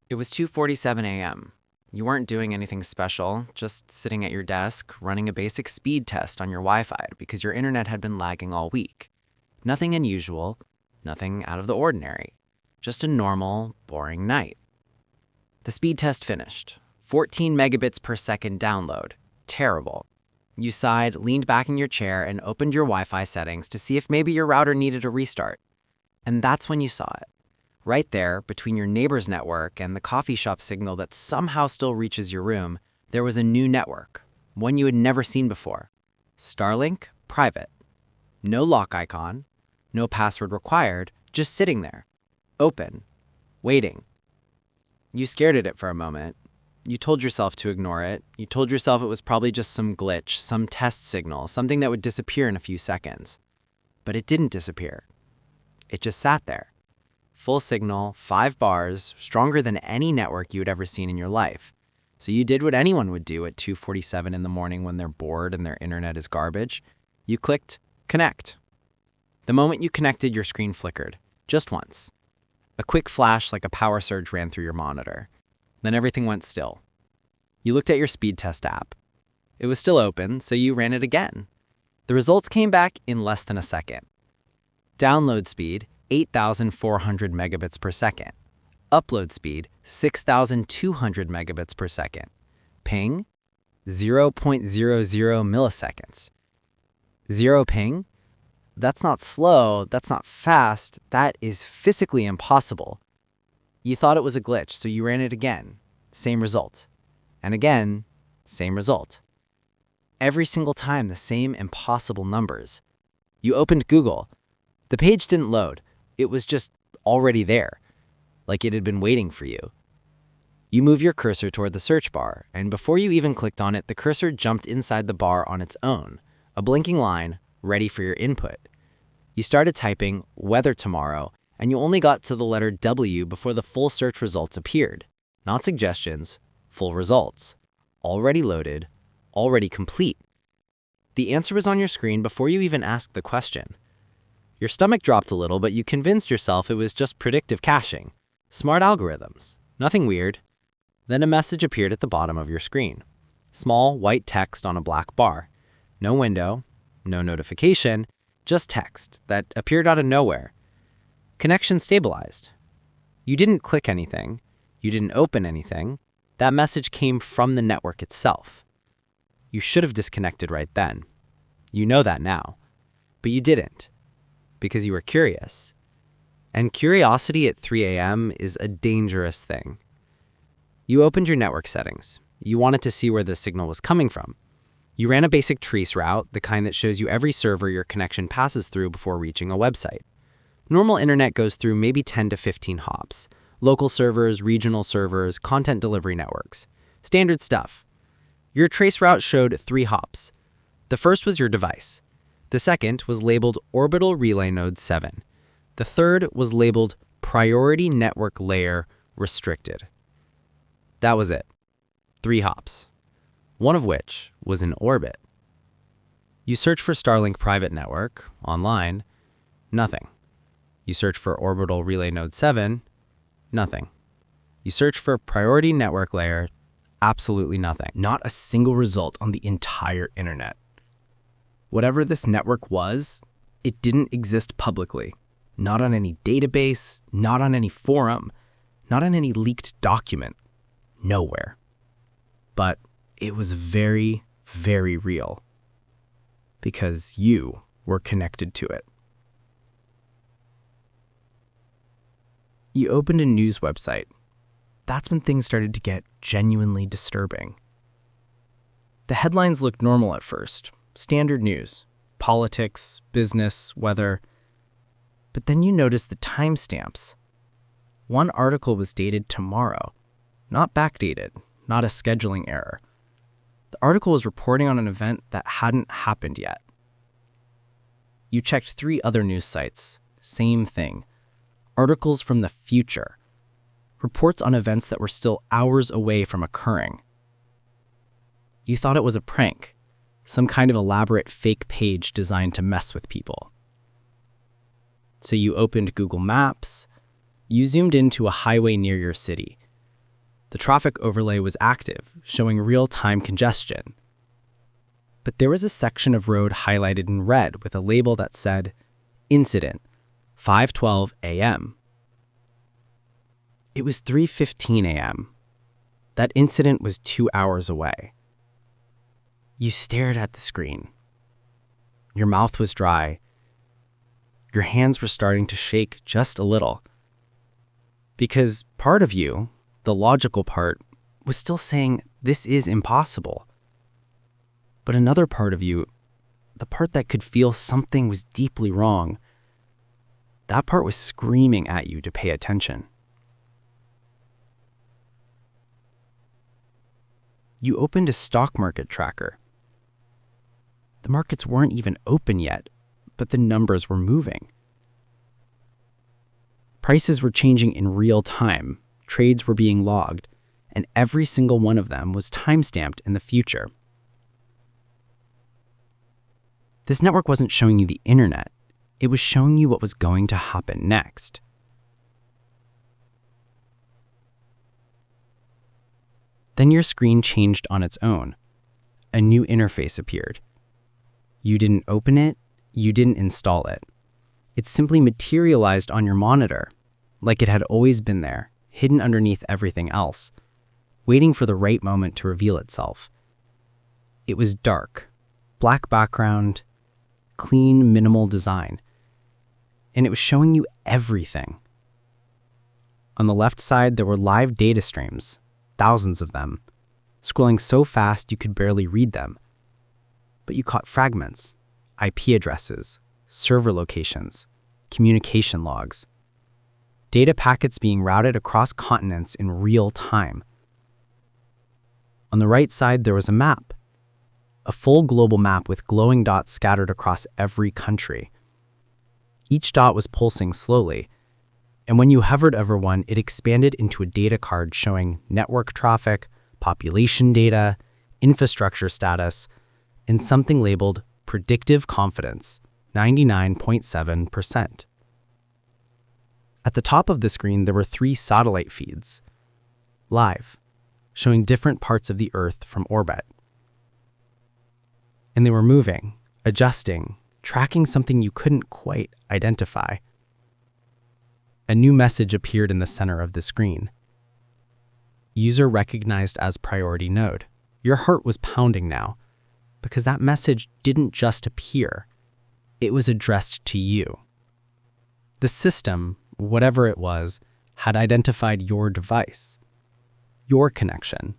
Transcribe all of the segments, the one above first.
It was 2:47 a.m. You weren't doing anything special, just sitting at your desk, running a basic speed test on your Wi-Fi because your internet had been lagging all week. Nothing unusual, nothing out of the ordinary. Just a normal, boring night. The speed test finished. 14 megabits per second download. Terrible. You sighed, leaned back in your chair, and opened your Wi-Fi settings to see if maybe your router needed a restart. And that's when you saw it. Right there, between your neighbor's network and the coffee shop signal that somehow still reaches your room, there was a new network, one you had never seen before. Starlink Private. No lock icon, no password required, just sitting there. Open. Waiting. You stared at it for a moment. You told yourself to ignore it. You told yourself it was probably just some glitch, some test signal, something that would disappear in a few seconds. But it didn't disappear. It just sat there. Full signal, 5 bars, stronger than any network you had ever seen in your life. So you did what anyone would do at 2:47 in the morning when they're bored and their internet is garbage. You clicked connect. The moment you connected, your screen flickered. Just once. A quick flash like a power surge ran through your monitor. Then everything went still. You looked at your speed test app. It was still open, so you ran it again. The results came back in less than a second. Download speed, 8,400 megabits per second. Upload speed, 6,200 megabits per second. Ping, 0.00 milliseconds. Zero ping? That's not slow, that's not fast, that is physically impossible. You thought it was a glitch, so you ran it again. Same result. And again, same result. Every single time, the same impossible numbers. You opened Google. The page didn't load. It was just already there, like it had been waiting for you. You move your cursor toward the search bar, and before you even clicked on it, the cursor jumped inside the bar on its own, a blinking line, ready for your input. You started typing weather tomorrow, and you only got to the letter W before the full search results appeared. Not suggestions, full results. Already loaded, already complete. The answer was on your screen before you even asked the question. Your stomach dropped a little, but you convinced yourself it was just predictive caching. Smart algorithms. Nothing weird. Then a message appeared at the bottom of your screen. Small, white text on a black bar. No window, no notification, just text that appeared out of nowhere. Connection stabilized. You didn't click anything. You didn't open anything. That message came from the network itself. You should have disconnected right then. You know that now. But you didn't. Because you were curious. And curiosity at 3 a.m. is a dangerous thing. You opened your network settings. You wanted to see where the signal was coming from. You ran a basic trace route, the kind that shows you every server your connection passes through before reaching a website. Normal internet goes through maybe 10 to 15 hops. Local servers, regional servers, content delivery networks. Standard stuff. Your trace route showed 3 hops. The first was your device. The second was labeled Orbital Relay Node 7. The third was labeled Priority Network Layer Restricted. That was it. 3 hops. One of which was in orbit. You search for Starlink Private Network online. Nothing. You search for Orbital Relay Node 7. Nothing. You search for Priority Network Layer. Absolutely nothing. Not a single result on the entire internet. Whatever this network was, it didn't exist publicly. Not on any database, not on any forum, not on any leaked document. Nowhere. But it was very, very real. Because you were connected to it. You opened a news website. That's when things started to get genuinely disturbing. The headlines looked normal at first. Standard news, politics, business, weather. But then you noticed the timestamps. One article was dated tomorrow, not backdated, not a scheduling error. The article was reporting on an event that hadn't happened yet. You checked 3 other news sites. Same thing. Articles from the future. Reports on events that were still hours away from occurring. You thought it was a prank. Some kind of elaborate fake page designed to mess with people. So you opened Google Maps. You zoomed into a highway near your city. The traffic overlay was active, showing real-time congestion. But there was a section of road highlighted in red with a label that said, Incident, 5:12 a.m. It was 3:15 a.m. That incident was 2 hours away. You stared at the screen. Your mouth was dry. Your hands were starting to shake just a little. Because part of you, the logical part, was still saying, this is impossible. But another part of you, the part that could feel something was deeply wrong, that part was screaming at you to pay attention. You opened a stock market tracker. The markets weren't even open yet, but the numbers were moving. Prices were changing in real time, trades were being logged, and every single one of them was timestamped in the future. This network wasn't showing you the internet, it was showing you what was going to happen next. Then your screen changed on its own. A new interface appeared. You didn't open it, you didn't install it. It simply materialized on your monitor, like it had always been there, hidden underneath everything else, waiting for the right moment to reveal itself. It was dark, black background, clean, minimal design, and it was showing you everything. On the left side, there were live data streams, thousands of them, scrolling so fast you could barely read them. But you caught fragments, IP addresses, server locations, communication logs, data packets being routed across continents in real time. On the right side, there was a map, a full global map with glowing dots scattered across every country. Each dot was pulsing slowly, and when you hovered over one, it expanded into a data card showing network traffic, population data, infrastructure status, and something labeled predictive confidence, 99.7%. At the top of the screen, there were 3 satellite feeds, live, showing different parts of the Earth from orbit. And they were moving, adjusting, tracking something you couldn't quite identify. A new message appeared in the center of the screen. User recognized as priority node. Your heart was pounding now, because that message didn't just appear. It was addressed to you. The system, whatever it was, had identified your device, your connection,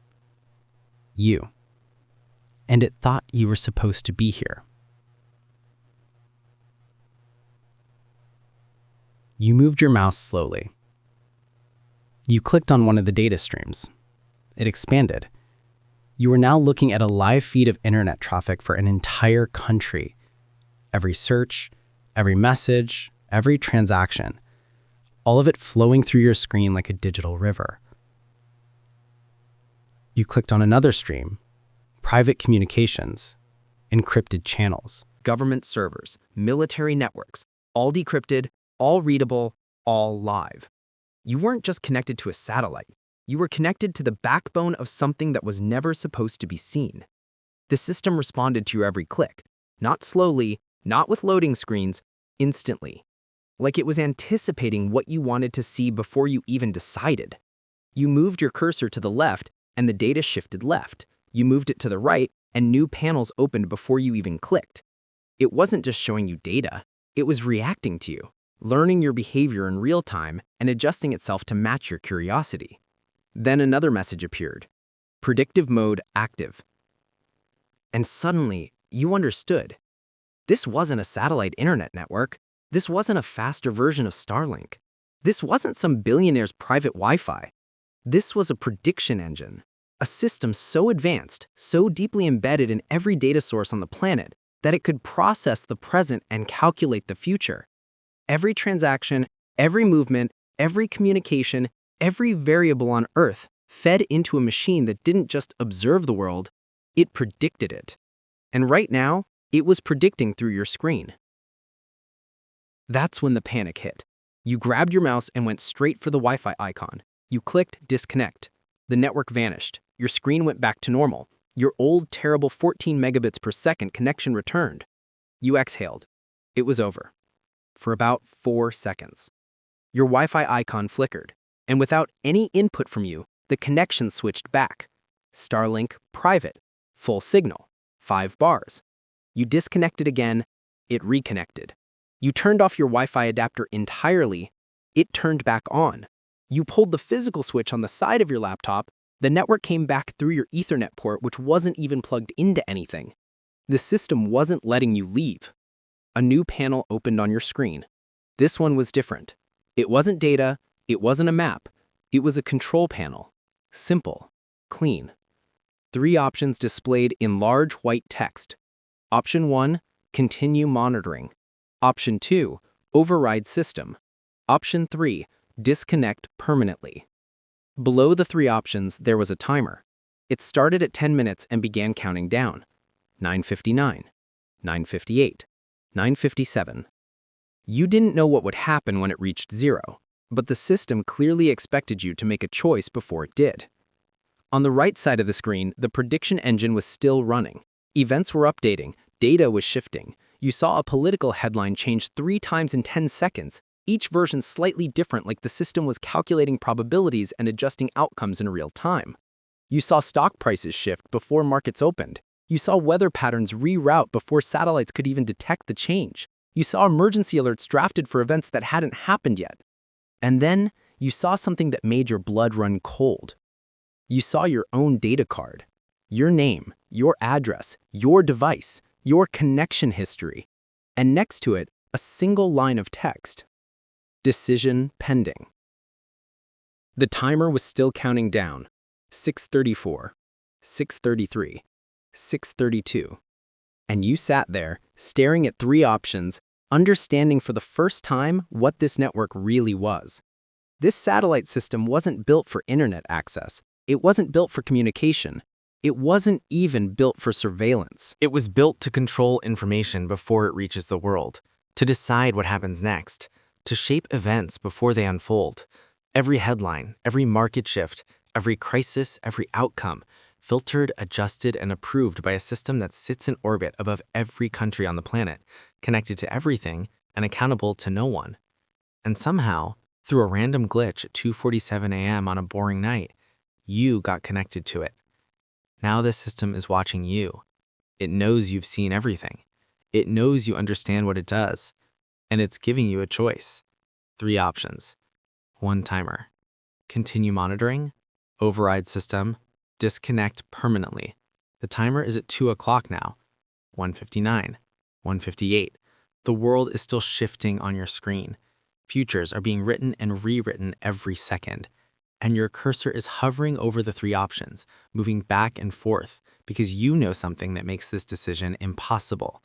you. And it thought you were supposed to be here. You moved your mouse slowly. You clicked on one of the data streams. It expanded. You were now looking at a live feed of internet traffic for an entire country. Every search, every message, every transaction, all of it flowing through your screen like a digital river. You clicked on another stream, private communications, encrypted channels. Government servers, military networks, all decrypted, all readable, all live. You weren't just connected to a satellite. You were connected to the backbone of something that was never supposed to be seen. The system responded to your every click, not slowly, not with loading screens, instantly. Like it was anticipating what you wanted to see before you even decided. You moved your cursor to the left, and the data shifted left. You moved it to the right, and new panels opened before you even clicked. It wasn't just showing you data, it was reacting to you, learning your behavior in real time and adjusting itself to match your curiosity. Then another message appeared, predictive mode active. And suddenly, you understood. This wasn't a satellite internet network. This wasn't a faster version of Starlink. This wasn't some billionaire's private Wi-Fi. This was a prediction engine, a system so advanced, so deeply embedded in every data source on the planet that it could process the present and calculate the future. Every transaction, every movement, every communication, every variable on Earth fed into a machine that didn't just observe the world, it predicted it. And right now, it was predicting through your screen. That's when the panic hit. You grabbed your mouse and went straight for the Wi-Fi icon. You clicked disconnect. The network vanished. Your screen went back to normal. Your old, terrible 14 megabits per second connection returned. You exhaled. It was over. For about 4 seconds. Your Wi-Fi icon flickered, and without any input from you, the connection switched back. Starlink private, full signal, 5 bars. You disconnected again, it reconnected. You turned off your Wi-Fi adapter entirely, it turned back on. You pulled the physical switch on the side of your laptop, the network came back through your Ethernet port, which wasn't even plugged into anything. The system wasn't letting you leave. A new panel opened on your screen. This one was different. It wasn't data, it wasn't a map, it was a control panel. Simple, clean. 3 options displayed in large white text. Option 1, continue monitoring. Option 2, override system. Option 3, disconnect permanently. Below the 3 options, there was a timer. It started at 10 minutes and began counting down. 9:59, 9:58, 9:57. You didn't know what would happen when it reached 0, but the system clearly expected you to make a choice before it did. On the right side of the screen, the prediction engine was still running. Events were updating, data was shifting. You saw a political headline change 3 times in 10 seconds, each version slightly different, like the system was calculating probabilities and adjusting outcomes in real time. You saw stock prices shift before markets opened. You saw weather patterns reroute before satellites could even detect the change. You saw emergency alerts drafted for events that hadn't happened yet. And then you saw something that made your blood run cold. You saw your own data card, your name, your address, your device, your connection history, and next to it, a single line of text. Decision pending. The timer was still counting down. 6:34, 6:33, 6:32. And you sat there, staring at 3 options, understanding for the first time what this network really was. This satellite system wasn't built for internet access. It wasn't built for communication. It wasn't even built for surveillance. It was built to control information before it reaches the world, to decide what happens next, to shape events before they unfold. Every headline, every market shift, every crisis, every outcome, filtered, adjusted, and approved by a system that sits in orbit above every country on the planet, connected to everything and accountable to no one. And somehow, through a random glitch at 2:47 a.m. on a boring night, you got connected to it. Now this system is watching you. It knows you've seen everything. It knows you understand what it does. And it's giving you a choice. 3 options. 1 timer. Continue monitoring. Override system. Disconnect permanently. The timer is at 2 o'clock now. 1:59. 1:58. The world is still shifting on your screen. Futures are being written and rewritten every second. And your cursor is hovering over the 3 options, moving back and forth, because you know something that makes this decision impossible.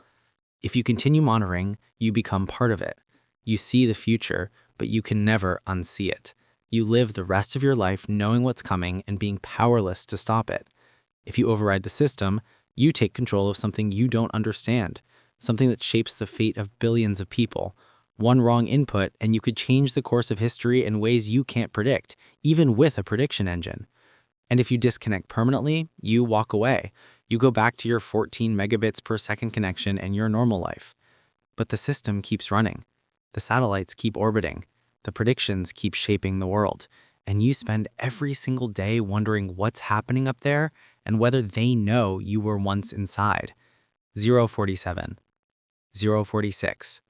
If you continue monitoring, you become part of it. You see the future, but you can never unsee it. You live the rest of your life knowing what's coming and being powerless to stop it. If you override the system, you take control of something you don't understand, something that shapes the fate of billions of people. One wrong input, and you could change the course of history in ways you can't predict, even with a prediction engine. And if you disconnect permanently, you walk away. You go back to your 14 megabits per second connection and your normal life. But the system keeps running. The satellites keep orbiting. The predictions keep shaping the world. And you spend every single day wondering what's happening up there and whether they know you were once inside. 0:47, 0:46.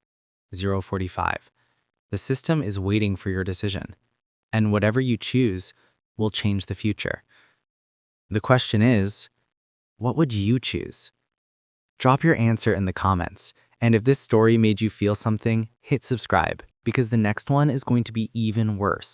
0:45. The system is waiting for your decision, and whatever you choose will change the future. The question is, what would you choose? Drop your answer in the comments, and if this story made you feel something, hit subscribe, because the next one is going to be even worse.